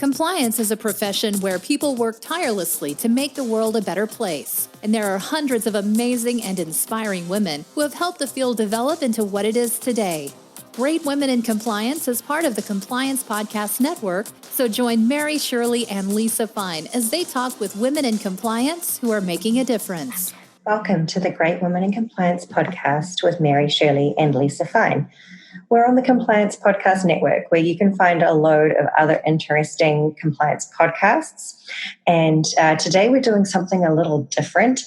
Compliance is a profession where people work tirelessly to make the world a better place. And there are hundreds of amazing and inspiring women who have helped the field develop into what it is today. Great Women in Compliance is part of the Compliance Podcast Network, so join Mary Shirley and Lisa Fine as they talk with women in compliance who are making a difference. Welcome to the Great Women in Compliance podcast with Mary Shirley and Lisa Fine. We're on the Compliance Podcast Network, where you can find a load of other interesting compliance podcasts. And today we're doing something a little different.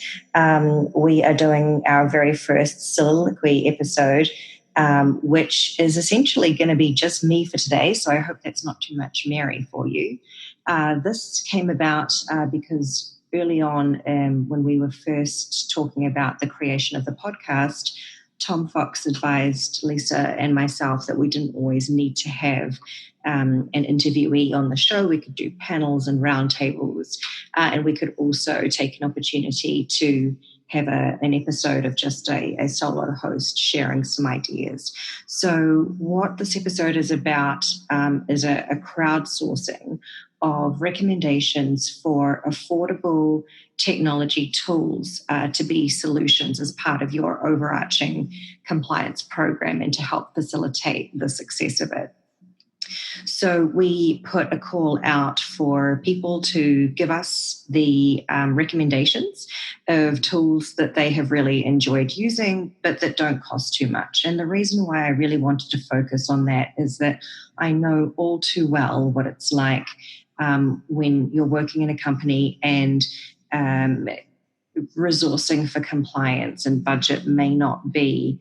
We are doing our very first Soliloquy episode, which is essentially going to be just me for today. So I hope that's not too much Mary for you. This came about because early on, when we were first talking about the creation of the podcast, Tom Fox advised Lisa and myself that we didn't always need to have an interviewee on the show. We could do panels and roundtables, and we could also take an opportunity to have an episode of just a solo host sharing some ideas. So what this episode is about is a crowdsourcing of recommendations for affordable technology tools to be solutions as part of your overarching compliance program and to help facilitate the success of it. So we put a call out for people to give us the recommendations of tools that they have really enjoyed using, but that don't cost too much. And the reason why I really wanted to focus on that is that I know all too well what it's like when you're working in a company and resourcing for compliance and budget may not be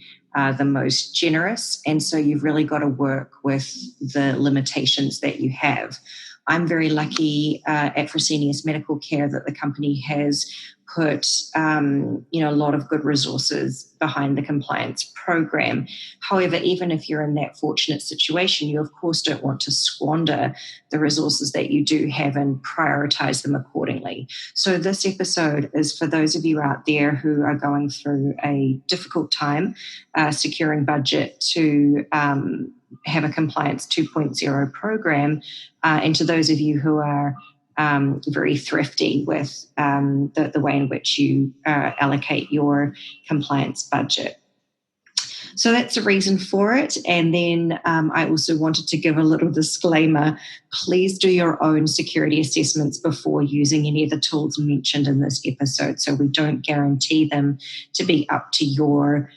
the most generous. And so you've really got to work with the limitations that you have. I'm very lucky at Fresenius Medical Care that the company has put a lot of good resources behind the compliance program. However, even if you're in that fortunate situation, you of course don't want to squander the resources that you do have and prioritize them accordingly. So this episode is for those of you out there who are going through a difficult time securing budget to have a Compliance 2.0 program, and to those of you who are very thrifty with the way in which you allocate your compliance budget. So that's a reason for it. And then I also wanted to give a little disclaimer. Please do your own security assessments before using any of the tools mentioned in this episode. So we don't guarantee them to be up to your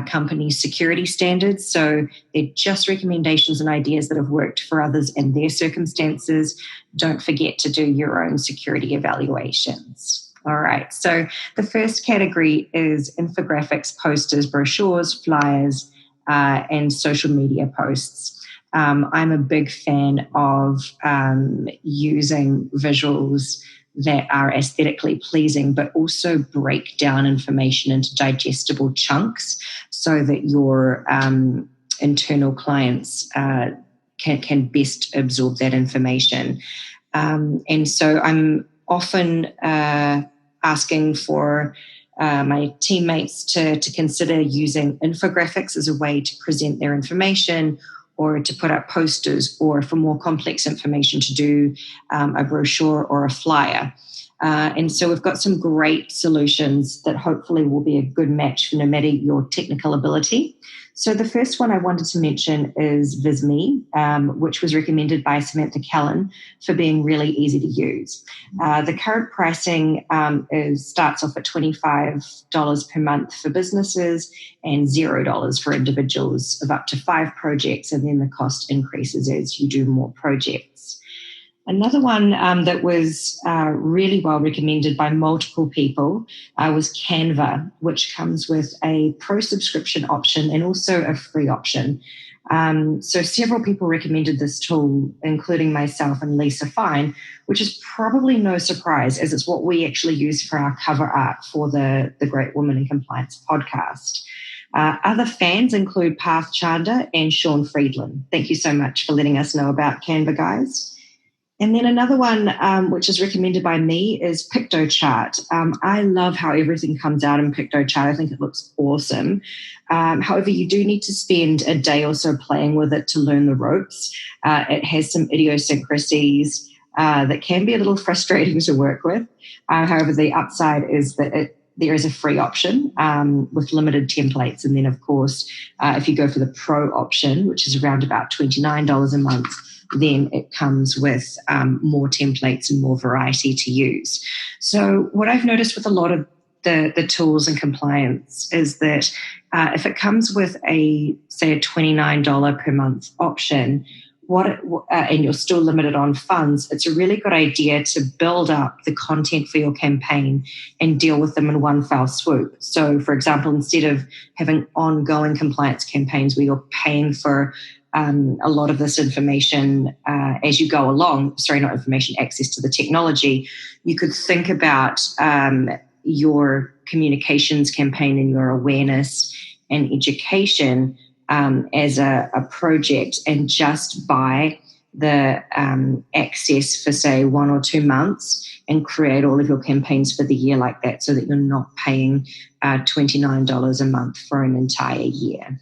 company's security standards. So they're just recommendations and ideas that have worked for others in their circumstances. Don't forget to do your own security evaluations. All right. So the first category is infographics, posters, brochures, flyers, and social media posts. I'm a big fan of using visuals that are aesthetically pleasing, but also break down information into digestible chunks so that your internal clients can best absorb that information. And so I'm often asking for my teammates to consider using infographics as a way to present their information, or to put up posters, or for more complex information to do a brochure or a flyer. And so we've got some great solutions that hopefully will be a good match for no matter your technical ability. So the first one I wanted to mention is VisMe, which was recommended by Samantha Callan for being really easy to use. The current pricing starts off at $25 per month for businesses and $0 for individuals of up to 5 projects, and then the cost increases as you do more projects. Another one that was really well recommended by multiple people was Canva, which comes with a pro subscription option and also a free option. So several people recommended this tool, including myself and Lisa Fine, which is probably no surprise as it's what we actually use for our cover art for the Great Women in Compliance podcast. Other fans include Parth Chanda and Sean Friedland. Thank you so much for letting us know about Canva, guys. And then another one, which is recommended by me, is PictoChart. I love how everything comes out in PictoChart. I think it looks awesome. However, you do need to spend a day or so playing with it to learn the ropes. It has some idiosyncrasies that can be a little frustrating to work with. However, the upside is that there is a free option with limited templates. And then, of course, if you go for the pro option, which is around about $29 a month, then it comes with more templates and more variety to use. So what I've noticed with a lot of the tools and compliance is that if it comes with say a $29 per month option, and you're still limited on funds, it's a really good idea to build up the content for your campaign and deal with them in one fell swoop. So, for example, instead of having ongoing compliance campaigns where you're paying for a lot of this information as you go along, access to the technology, you could think about your communications campaign and your awareness and education as a project, and just buy the access for, say, 1 or 2 months and create all of your campaigns for the year like that, so that you're not paying $29 a month for an entire year.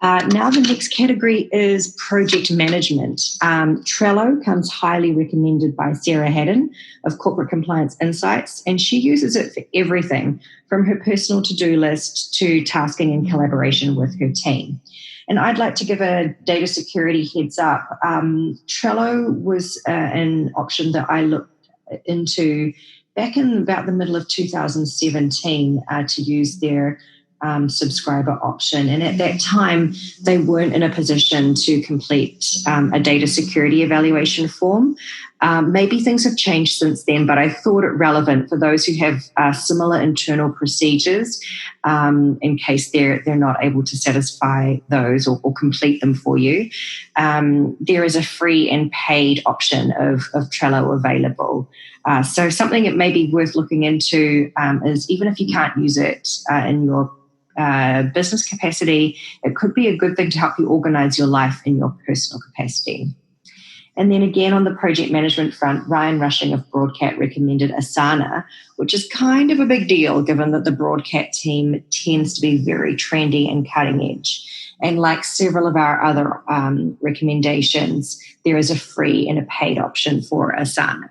Now the next category is project management. Trello comes highly recommended by Sarah Haddon of Corporate Compliance Insights, and she uses it for everything from her personal to-do list to tasking and collaboration with her team. And I'd like to give a data security heads up. Trello was an option that I looked into back in about the middle of 2017 to use their subscriber option. And at that time, they weren't in a position to complete a data security evaluation form. Maybe things have changed since then, but I thought it relevant for those who have similar internal procedures in case they're not able to satisfy those or complete them for you. There is a free and paid option of Trello available. So something that may be worth looking into is, even if you can't use it in your business capacity, it could be a good thing to help you organize your life in your personal capacity. And then again, on the project management front, Ryan Rushing of Broadcat recommended Asana, which is kind of a big deal given that the Broadcat team tends to be very trendy and cutting edge. And like several of our other recommendations, there is a free and a paid option for Asana.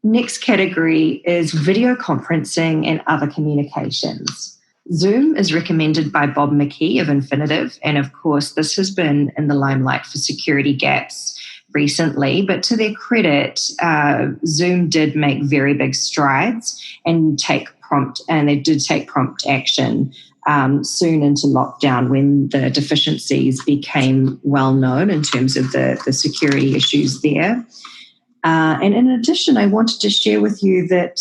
Next category is video conferencing and other communications. Zoom is recommended by Bob McKee of Infinitive, and of course this has been in the limelight for security gaps recently, but to their credit, Zoom did make very big strides and they did take prompt action soon into lockdown when the deficiencies became well known in terms of the security issues there. And in addition, I wanted to share with you that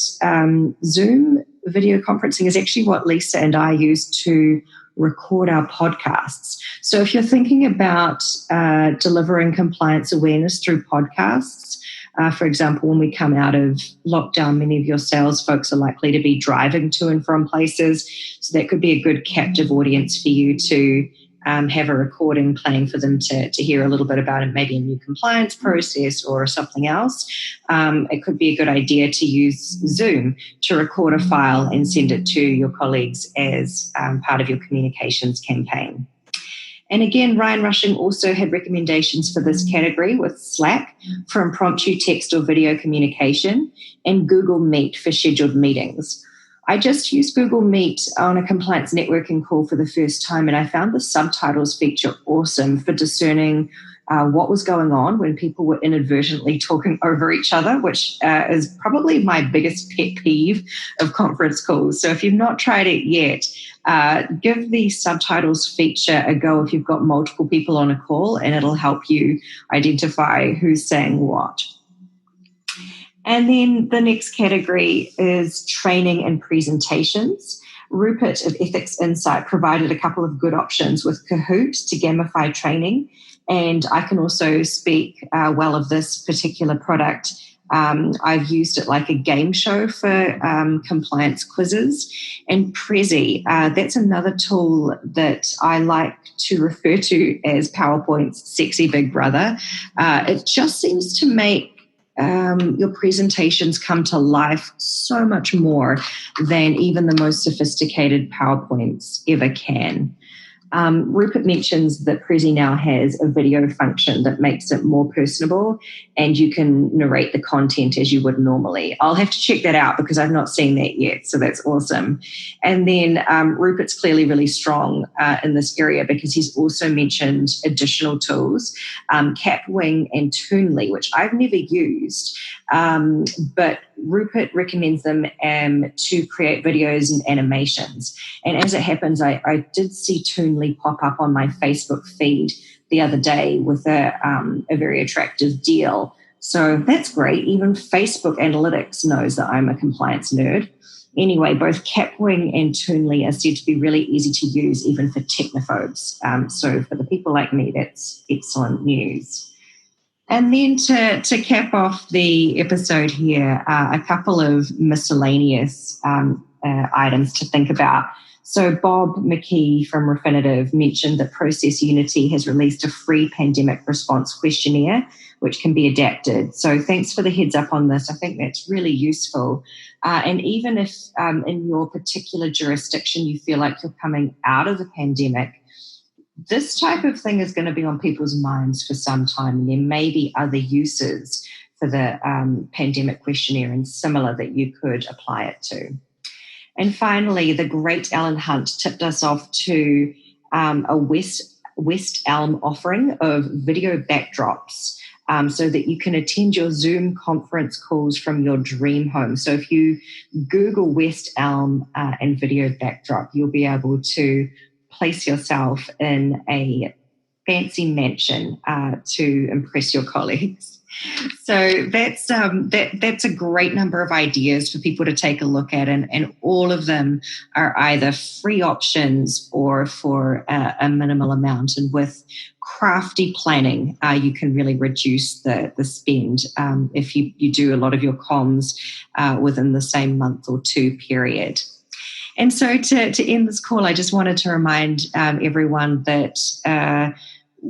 Zoom video conferencing is actually what Lisa and I use to record our podcasts. So if you're thinking about delivering compliance awareness through podcasts, for example, when we come out of lockdown, many of your sales folks are likely to be driving to and from places. So that could be a good captive audience for you to have a recording playing for them to hear a little bit about it, maybe a new compliance process or something else. It could be a good idea to use Zoom to record a file and send it to your colleagues as part of your communications campaign. And again, Ryan Rushing also had recommendations for this category with Slack for impromptu text or video communication and Google Meet for scheduled meetings. I just used Google Meet on a compliance networking call for the first time, and I found the subtitles feature awesome for discerning what was going on when people were inadvertently talking over each other, which is probably my biggest pet peeve of conference calls. So if you've not tried it yet, give the subtitles feature a go if you've got multiple people on a call, and it'll help you identify who's saying what. And then the next category is training and presentations. Rupert of Ethics Insight provided a couple of good options with Kahoot to gamify training. And I can also speak well of this particular product. I've used it like a game show for compliance quizzes. And Prezi, that's another tool that I like to refer to as PowerPoint's sexy big brother. It just seems to make your presentations come to life so much more than even the most sophisticated PowerPoints ever can. Rupert mentions that Prezi now has a video function that makes it more personable, and you can narrate the content as you would normally. I'll have to check that out because I've not seen that yet, so that's awesome. And then Rupert's clearly really strong in this area because he's also mentioned additional tools, Capwing and Toonly, which I've never used, but Rupert recommends them to create videos and animations. And as it happens, I did see Toonly pop up on my Facebook feed the other day with a very attractive deal. So that's great. Even Facebook Analytics knows that I'm a compliance nerd. Anyway, both Capwing and Toonly are said to be really easy to use, even for technophobes. So for the people like me, that's excellent news. And then to cap off the episode here, a couple of miscellaneous items to think about. So Bob McKee from Refinitiv mentioned that Process Unity has released a free pandemic response questionnaire, which can be adapted. So thanks for the heads up on this. I think that's really useful. And even if in your particular jurisdiction you feel like you're coming out of the pandemic, this type of thing is going to be on people's minds for some time, and there may be other uses for the pandemic questionnaire and similar that you could apply it to. And finally, the great Alan Hunt tipped us off to a West Elm offering of video backdrops so that you can attend your Zoom conference calls from your dream home. So if you Google West Elm and video backdrop, you'll be able to place yourself in a fancy mansion to impress your colleagues. So that's a great number of ideas for people to take a look at, and all of them are either free options or for a minimal amount. And with crafty planning, you can really reduce the spend if you do a lot of your comms within the same month or two period. And so to end this call, I just wanted to remind everyone that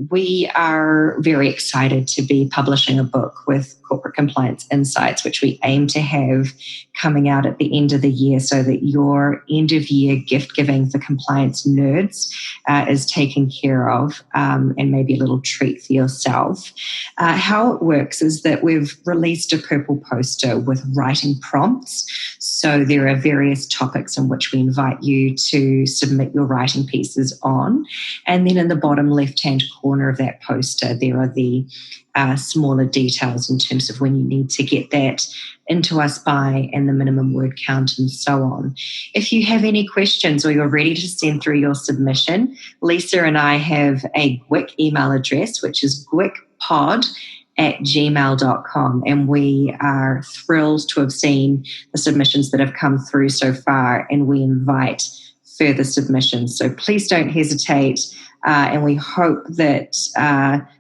we are very excited to be publishing a book with Corporate Compliance Insights, which we aim to have coming out at the end of the year so that your end-of-year gift giving for compliance nerds is taken care of, and maybe a little treat for yourself. How it works is that we've released a purple poster with writing prompts. So there are various topics in which we invite you to submit your writing pieces on. And then in the bottom left-hand corner of that poster, there are the smaller details in terms of when you need to get that into us by and the minimum word count and so on. If you have any questions or you're ready to send through your submission, Lisa and I have a GWIC email address, which is gwicpod@gmail.com. And we are thrilled to have seen the submissions that have come through so far, and we invite further submissions. So please don't hesitate. And we hope that,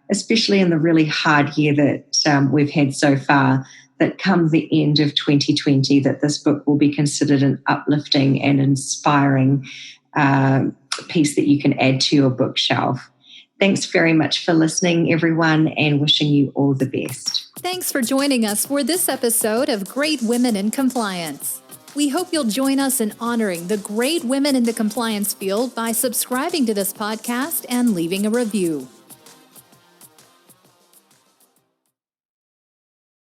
especially in the really hard year that we've had so far, that come the end of 2020, that this book will be considered an uplifting and inspiring piece that you can add to your bookshelf. Thanks very much for listening, everyone, and wishing you all the best. Thanks for joining us for this episode of Great Women in Compliance. We hope you'll join us in honoring the great women in the compliance field by subscribing to this podcast and leaving a review.